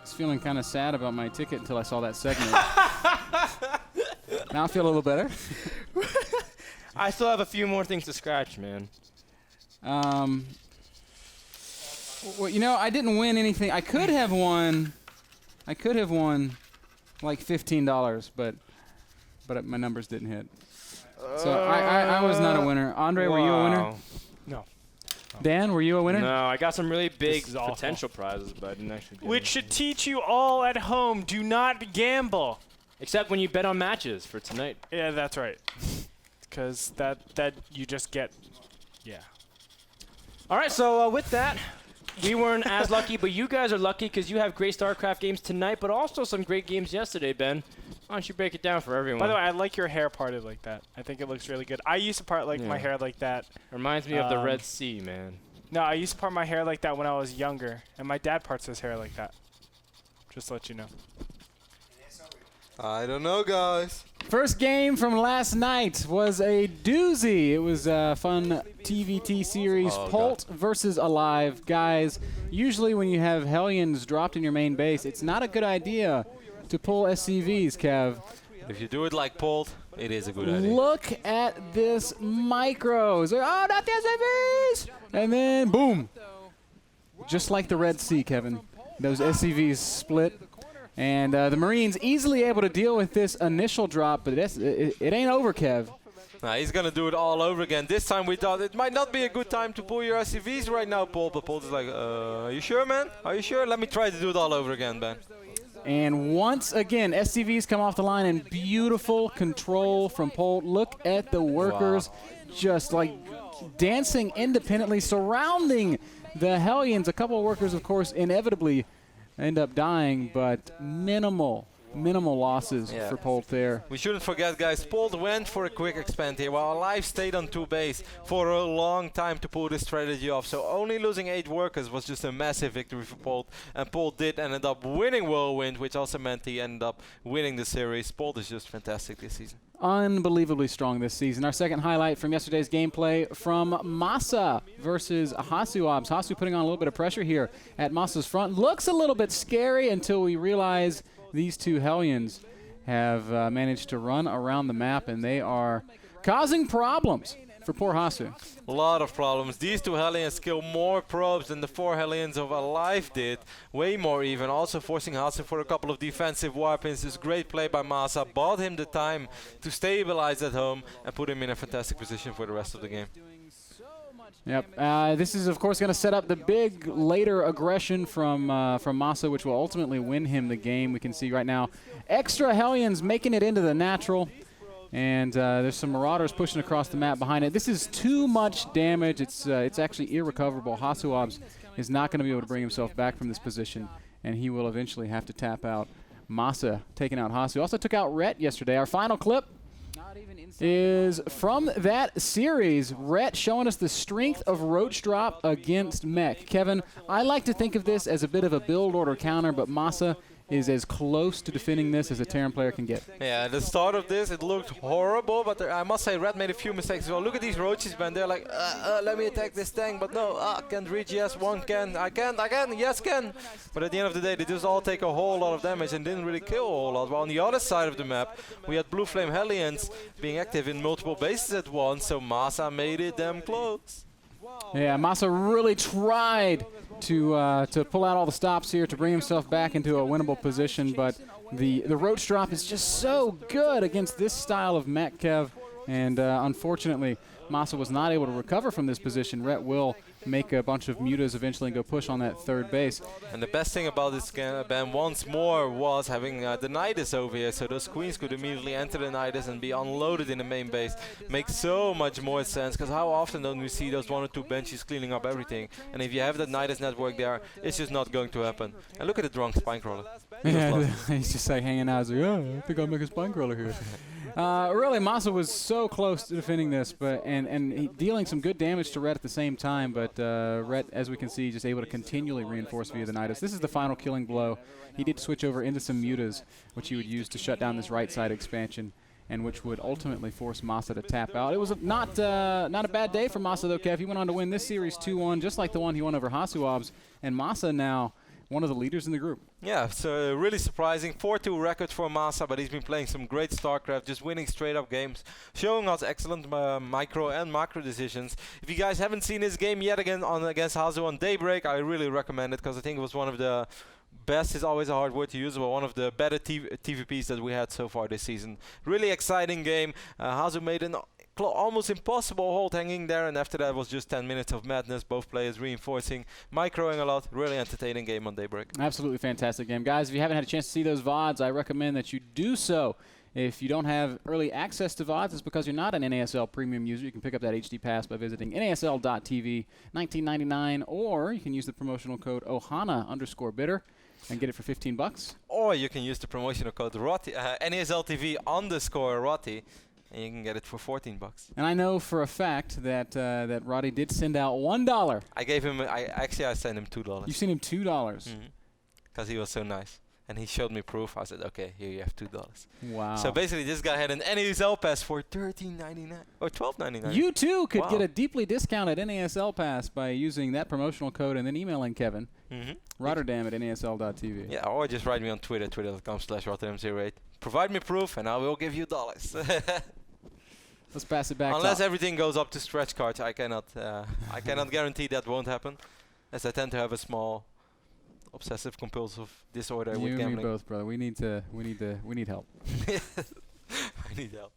was feeling kind of sad about my ticket until I saw that segment. Now I feel a little better. I still have a few more things to scratch, man. Well, you know, I didn't win anything. I could have won like $15, but my numbers didn't hit. So I was not a winner. Andre, were you a winner? No. Dan, were you a winner? No, I got some really big potential prizes, but I didn't actually get Which should teach you all at home, do not gamble. Except when you bet on matches for tonight. Yeah, that's right. Because that you just get, yeah. All right, so with that, we weren't as lucky, but you guys are lucky because you have great StarCraft games tonight, but also some great games yesterday, Ben. Why don't you break it down for everyone? By the way, I like your hair parted like that. I think it looks really good. I used to part my hair like that. Reminds me of the Red Sea, man. No, I used to part my hair like that when I was younger, and my dad parts his hair like that. Just to let you know. I don't know, guys. First game from last night was a doozy. It was a fun TVT series, Polt versus Alive. Guys, usually when you have Hellions dropped in your main base, it's not a good idea to pull SCVs, Kev. If you do it like Polt, it is a good idea. Look at this micros. Oh, not the SCVs! And then, boom. Just like the Red Sea, Kevin. Those SCVs split. And the Marines easily able to deal with this initial drop, but it ain't over, Kev. Nah, he's going to do it all over again. This time we thought it might not be a good time to pull your SCVs right now, Polt. But Polt is like, are you sure, man? Are you sure? Let me try to do it all over again, Ben. And once again, SCVs come off the line in beautiful control from Polt. Look at the workers just like dancing independently, surrounding the Hellions. A couple of workers, of course, inevitably end up dying, but minimal losses for Polt there. We shouldn't forget, guys, Polt went for a quick expand here, while Alive stayed on 2 base for a long time to pull this strategy off. So only losing 8 workers was just a massive victory for Polt, and Polt did end up winning Whirlwind, which also meant he ended up winning the series. Polt is just fantastic this season. Unbelievably strong this season. Our second highlight from yesterday's gameplay from Masa versus Hasuobs. Hasu putting on a little bit of pressure here at Masa's front. Looks a little bit scary until we realize these two Hellions have managed to run around the map, and they are causing problems for poor Hasu. A lot of problems. These two Hellions kill more probes than the 4 Hellions of Alive did. Way more even. Also forcing Hasu for a couple of defensive weapons. This great play by Masa. Bought him the time to stabilize at home and put him in a fantastic position for the rest of the game. Yep. This is, of course, going to set up the big later aggression from Masa, which will ultimately win him the game. We can see right now extra Hellions making it into the natural. And there's some Marauders pushing across the map behind it. This is too much damage. It's actually irrecoverable. Hasuobs is not going to be able to bring himself back from this position, and he will eventually have to tap out. Masa taking out Hasu. Also took out Rhett yesterday. Our final clip is from that series. Rhett showing us the strength of Roach Drop against Mech. Kevin, I like to think of this as a bit of a build order counter, but Masa is as close to defending this as a Terran player can get. Yeah, at the start of this, it looked horrible, but I must say Red made a few mistakes as well. Look at these roaches, man. They're like, let me attack this tank, but no, can't reach. Yes, one can. I can. Yes, can. But at the end of the day, they just all take a whole lot of damage and didn't really kill a whole lot. While on the other side of the map, we had Blue Flame Hellions being active in multiple bases at once, so Masa made it damn close. Yeah, Masa really tried to pull out all the stops here to bring himself back into a winnable position, but the Roach Drop is just so good against this style of mech, Kev, and unfortunately, Masa was not able to recover from this position. Rhett will make a bunch of mutas eventually and go push on that third base. And the best thing about this game, Ben, once more was having the Nidus over here, so those queens could immediately enter the Nidus and be unloaded in the main base. Makes so much more sense, because how often don't we see those 1 or 2 benches cleaning up everything? And if you have that Nidus network there, it's just not going to happen. And look at the drunk Spinecrawler. Yeah, he's just like hanging out. He's like, oh, I think I'll make a Spinecrawler here. Really, Masa was so close to defending this, but and dealing some good damage to Rhett at the same time. But Rhett, as we can see, just able to continually reinforce via the Nidus. This is the final killing blow. He did switch over into some mutas, which he would use to shut down this right side expansion, and which would ultimately force Masa to tap out. It was not a bad day for Masa, though, Kev. He went on to win this series 2-1, just like the one he won over Hasuobs. And Masa now one of the leaders in the group. Yeah, so really surprising. 4-2 record for Masa, but he's been playing some great StarCraft, just winning straight up games, showing us excellent micro and macro decisions. If you guys haven't seen his game yet again against Hazu on Daybreak, I really recommend it because I think it was one of the best, is always a hard word to use, but one of the better TVPs that we had so far this season. Really exciting game. Hazu made an almost impossible hold hanging there, and after that was just 10 minutes of madness, both players reinforcing, microing a lot. Really entertaining game on Daybreak. Absolutely fantastic game. Guys, if you haven't had a chance to see those VODs, I recommend that you do so. If you don't have early access to VODs, it's because you're not an NASL premium user. You can pick up that HD pass by visiting NASL.tv, $19.99, or you can use the promotional code OHANA_bidder and get it for $15. Or you can use the promotional code NASLTV_Rotti, and you can get it for $14. And I know for a fact that that Roddy did send out $1. I gave him, I sent him $2. You've seen him $2. Because he was so nice. And he showed me proof. I said, okay, here you have $2. Wow. So basically, this guy had an NASL pass for $13.99 or $12.99. You too could get a deeply discounted NASL pass by using that promotional code and then emailing Kevin, Rotterdam at NASL.tv. Yeah, or just write me on Twitter, twitter.com/Rotterdam08. Provide me proof, and I will give you dollars. Let's pass it back. Unless everything goes up to stretch cards, I cannot guarantee that won't happen, as I tend to have a small obsessive compulsive disorder with gambling. You and me both, brother. We need help. I need help.